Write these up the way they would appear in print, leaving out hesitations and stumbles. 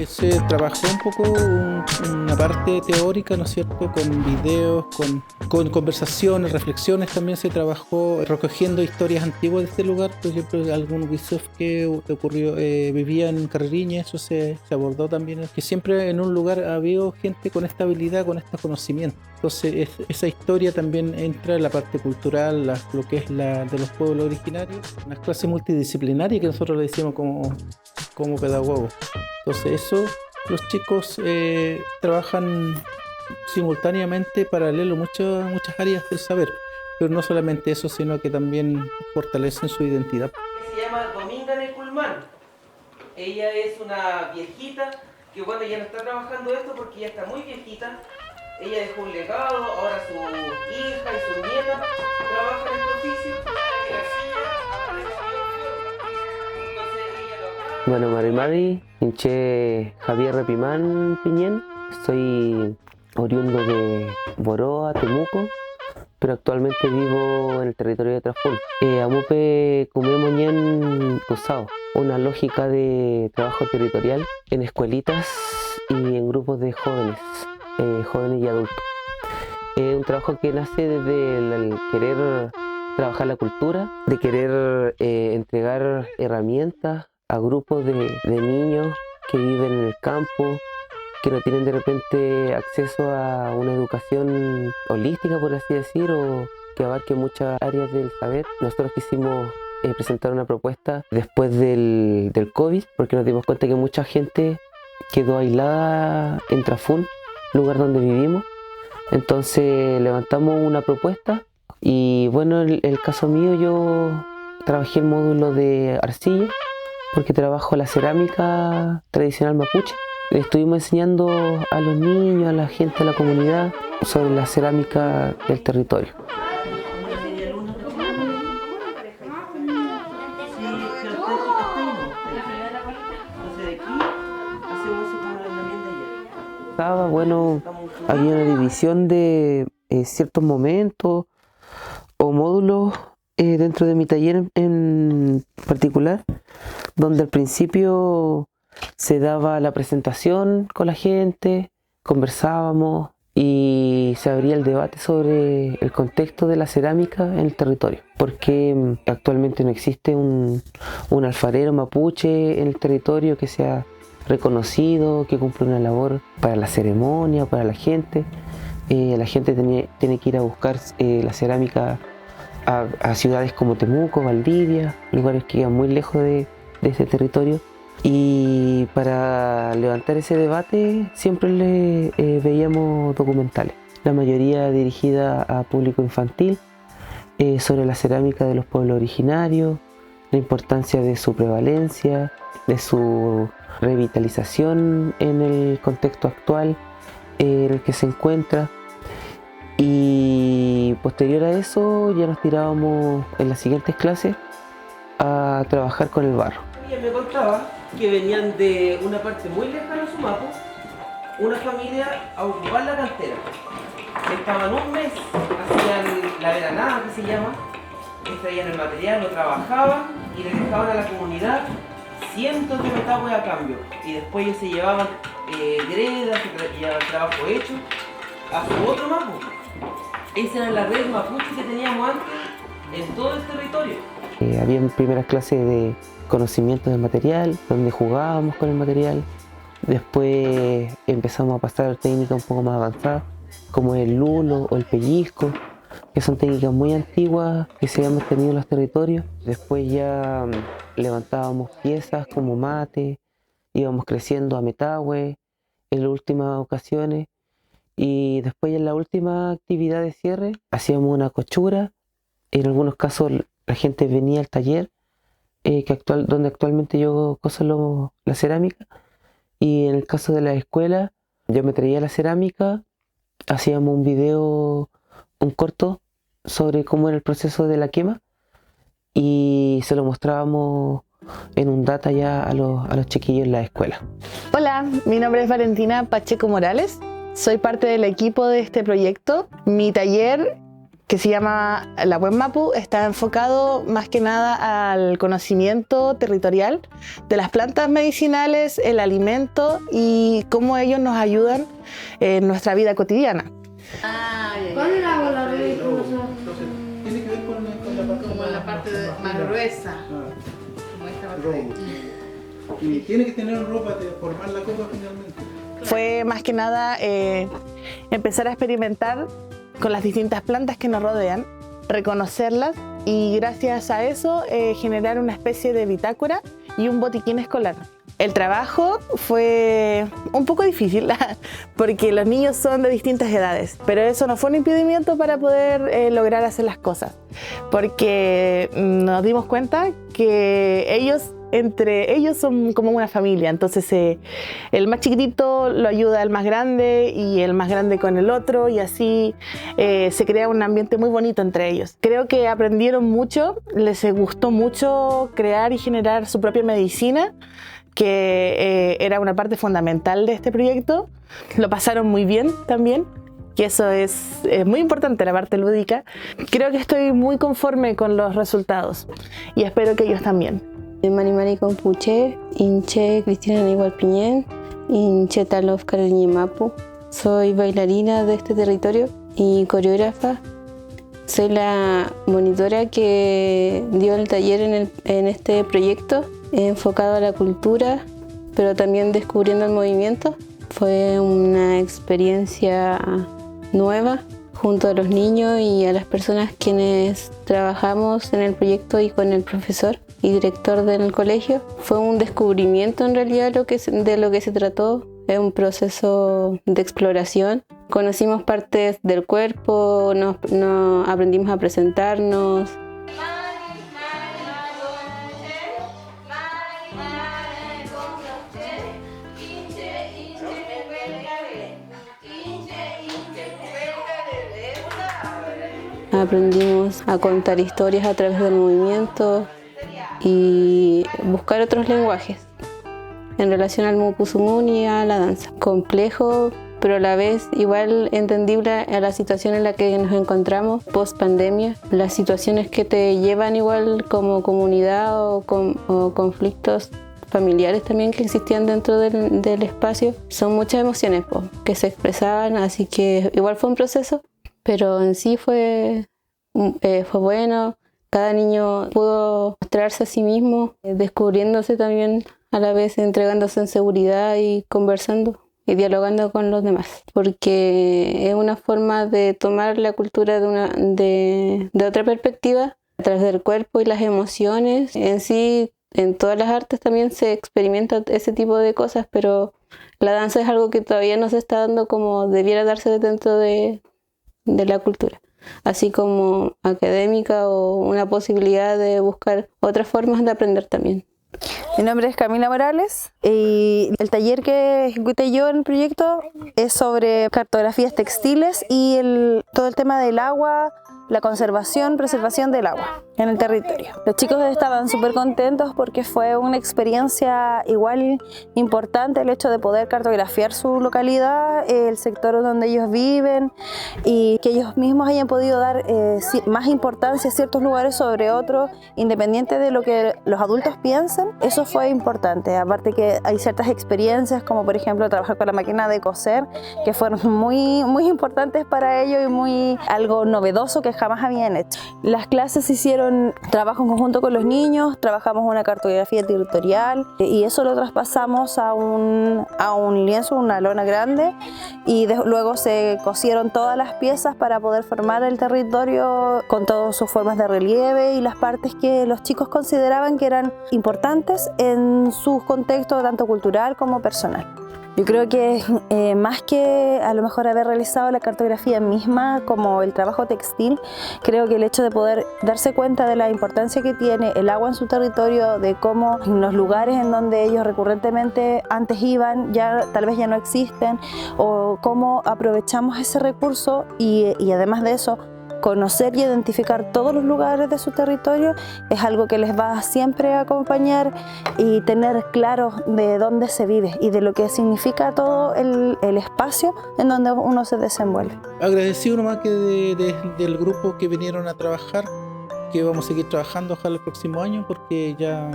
Se trabajó un poco una parte teórica, ¿no es cierto?, con videos, con conversaciones, reflexiones. También se trabajó recogiendo historias antiguas de este lugar. Por ejemplo, algún Wissof que ocurrió, vivía en Carriña, eso se abordó también, que siempre en un lugar ha habido gente con esta habilidad, con este conocimiento. Entonces esa historia también entra en la parte cultural, lo que es la de los pueblos originarios, unas clases multidisciplinarias que nosotros le decimos como pedagogos. Entonces los chicos trabajan simultáneamente, paralelo, muchas áreas del saber, pero no solamente eso, sino que también fortalecen su identidad. Se llama Dominga Neculmán. Ella es una viejita que, bueno, ya no está trabajando esto porque ya está muy viejita. Ella dejó un legado, ahora su hija y su nieta trabajan en este oficio. Bueno, Marimari, hinché Javier Repimán Piñén, soy oriundo de Boroa, Temuco, pero actualmente vivo en el territorio de Traful. Amupe Cumemoñén Cusao, una lógica de trabajo territorial en escuelitas y en grupos de jóvenes y adultos. Es un trabajo que nace desde el querer trabajar la cultura, de querer entregar herramientas a grupos de niños que viven en el campo, que no tienen de repente acceso a una educación holística, por así decir, o que abarque muchas áreas del saber. Nosotros quisimos presentar una propuesta después del COVID, porque nos dimos cuenta que mucha gente quedó aislada en Trafún, lugar donde vivimos. Entonces levantamos una propuesta y bueno, el caso mío, yo trabajé el módulo de arcilla, porque trabajo la cerámica tradicional mapuche. Le estuvimos enseñando a los niños, a la gente de la comunidad sobre la cerámica del territorio. Bueno, había una división de ciertos momentos o módulos dentro de mi taller en particular, donde al principio se daba la presentación con la gente, conversábamos y se abría el debate sobre el contexto de la cerámica en el territorio. Porque actualmente no existe un alfarero mapuche en el territorio que sea reconocido, que cumple una labor para la ceremonia, para la gente. La gente tiene que ir a buscar la cerámica a ciudades como Temuco, Valdivia, lugares que quedan muy lejos de este territorio. Y para levantar ese debate siempre veíamos documentales, la mayoría dirigida a público infantil, sobre la cerámica de los pueblos originarios, la importancia de su prevalencia, de su revitalización en el contexto actual en el que se encuentra. Y posterior a eso ya nos tirábamos en las siguientes clases a trabajar con el barro. Ella me contaba que venían de una parte muy lejana de Sumapo, una familia a ocupar la cantera. Estaban un mes, hacían la veranada, que se llama, extraían el material, lo trabajaban y le dejaban a la comunidad cientos de metagües a cambio. Y después ellos se llevaban gredas, se llevaban trabajo hecho a su otro mapu. Esa era la red mapuche que teníamos antes en todo el territorio. Había primeras clases de conocimiento del material, donde jugábamos con el material. Después empezamos a pasar técnicas un poco más avanzadas, como el lulo o el pellizco, que son técnicas muy antiguas que se han mantenido en los territorios. Después ya levantábamos piezas como mate, íbamos creciendo a metagüe en las últimas ocasiones. Y después en la última actividad de cierre hacíamos una cochura. En algunos casos la gente venía al taller donde actualmente yo coso la cerámica, y en el caso de la escuela yo me traía la cerámica, hacíamos un video, un corto sobre cómo era el proceso de la quema y se lo mostrábamos en un data ya a los chiquillos en la escuela. Hola, mi nombre es Valentina Pacheco Morales, soy parte del equipo de este proyecto. Mi taller que se llama La Buen Mapu, está enfocado más que nada al conocimiento territorial de las plantas medicinales, el alimento y cómo ellos nos ayudan en nuestra vida cotidiana. ¿Cuál era la rueda? Entonces, tiene que ver con la parte, Como la parte más gruesa, como esta parte. Y tiene que tener un ropa para formar la copa finalmente. Fue más que nada empezar a experimentar con las distintas plantas que nos rodean, reconocerlas y gracias a eso generar una especie de bitácora y un botiquín escolar. El trabajo fue un poco difícil porque los niños son de distintas edades, pero eso no fue un impedimento para poder lograr hacer las cosas, porque nos dimos cuenta que entre ellos son como una familia, entonces el más chiquitito lo ayuda al más grande y el más grande con el otro y así se crea un ambiente muy bonito entre ellos. Creo que aprendieron mucho, les gustó mucho crear y generar su propia medicina, que era una parte fundamental de este proyecto. Lo pasaron muy bien también, que eso es muy importante, la parte lúdica. Creo que estoy muy conforme con los resultados y espero que ellos también. Mari Compuche, Inche Cristina Nigual Piñén, Inche Talof Mapu. Soy bailarina de este territorio y coreógrafa. Soy la monitora que dio el taller en este proyecto enfocado a la cultura, pero también descubriendo el movimiento. Fue una experiencia nueva junto a los niños y a las personas quienes trabajamos en el proyecto y con el profesor y director del colegio. Fue un descubrimiento en realidad de lo que se trató. Es un proceso de exploración. Conocimos partes del cuerpo, nos aprendimos a presentarnos. Aprendimos a contar historias a través del movimiento y buscar otros lenguajes en relación al Mupuzumun y a la danza. Complejo, pero a la vez igual entendible a la situación en la que nos encontramos post pandemia. Las situaciones que te llevan igual como comunidad o conflictos familiares también que existían dentro del espacio. Son muchas emociones que se expresaban, así que igual fue un proceso, pero en sí fue bueno. Cada niño pudo mostrarse a sí mismo, descubriéndose también a la vez, entregándose en seguridad y conversando y dialogando con los demás, porque es una forma de tomar la cultura de otra perspectiva a través del cuerpo y las emociones. En sí, en todas las artes también se experimenta ese tipo de cosas, pero la danza es algo que todavía no se está dando como debiera darse dentro de la cultura, así como académica o una posibilidad de buscar otras formas de aprender también. Mi nombre es Camila Morales y el taller que ejecuté yo en el proyecto es sobre cartografías textiles y todo el tema del agua, la conservación, preservación del agua en el territorio. Los chicos estaban súper contentos porque fue una experiencia igual importante el hecho de poder cartografiar su localidad, el sector donde ellos viven y que ellos mismos hayan podido dar más importancia a ciertos lugares sobre otros, independiente de lo que los adultos piensen. Eso fue importante, aparte que hay ciertas experiencias como por ejemplo trabajar con la máquina de coser que fueron muy, muy importantes para ellos y algo novedoso que jamás habían hecho. Las clases hicieron trabajo en conjunto con los niños, trabajamos una cartografía territorial y eso lo traspasamos a un lienzo, una lona grande y luego se cosieron todas las piezas para poder formar el territorio con todas sus formas de relieve y las partes que los chicos consideraban que eran importantes en su contexto tanto cultural como personal. Yo creo que más que a lo mejor haber realizado la cartografía misma como el trabajo textil, creo que el hecho de poder darse cuenta de la importancia que tiene el agua en su territorio, de cómo en los lugares en donde ellos recurrentemente antes iban tal vez ya no existen, o cómo aprovechamos ese recurso y además de eso conocer y identificar todos los lugares de su territorio es algo que les va siempre a acompañar, y tener claro de dónde se vive y de lo que significa todo el espacio en donde uno se desenvuelve. Agradecido nomás que del grupo que vinieron a trabajar, que vamos a seguir trabajando ojalá el próximo año, porque ya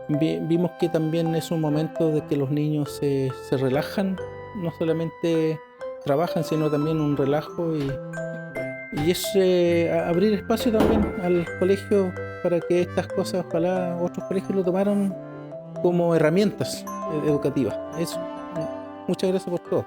vimos que también es un momento de que los niños se relajan, no solamente trabajan, sino también un relajo, y es abrir espacio también al colegio para que estas cosas, ojalá otros colegios lo tomaran como herramientas educativas. Eso. Muchas gracias por todo.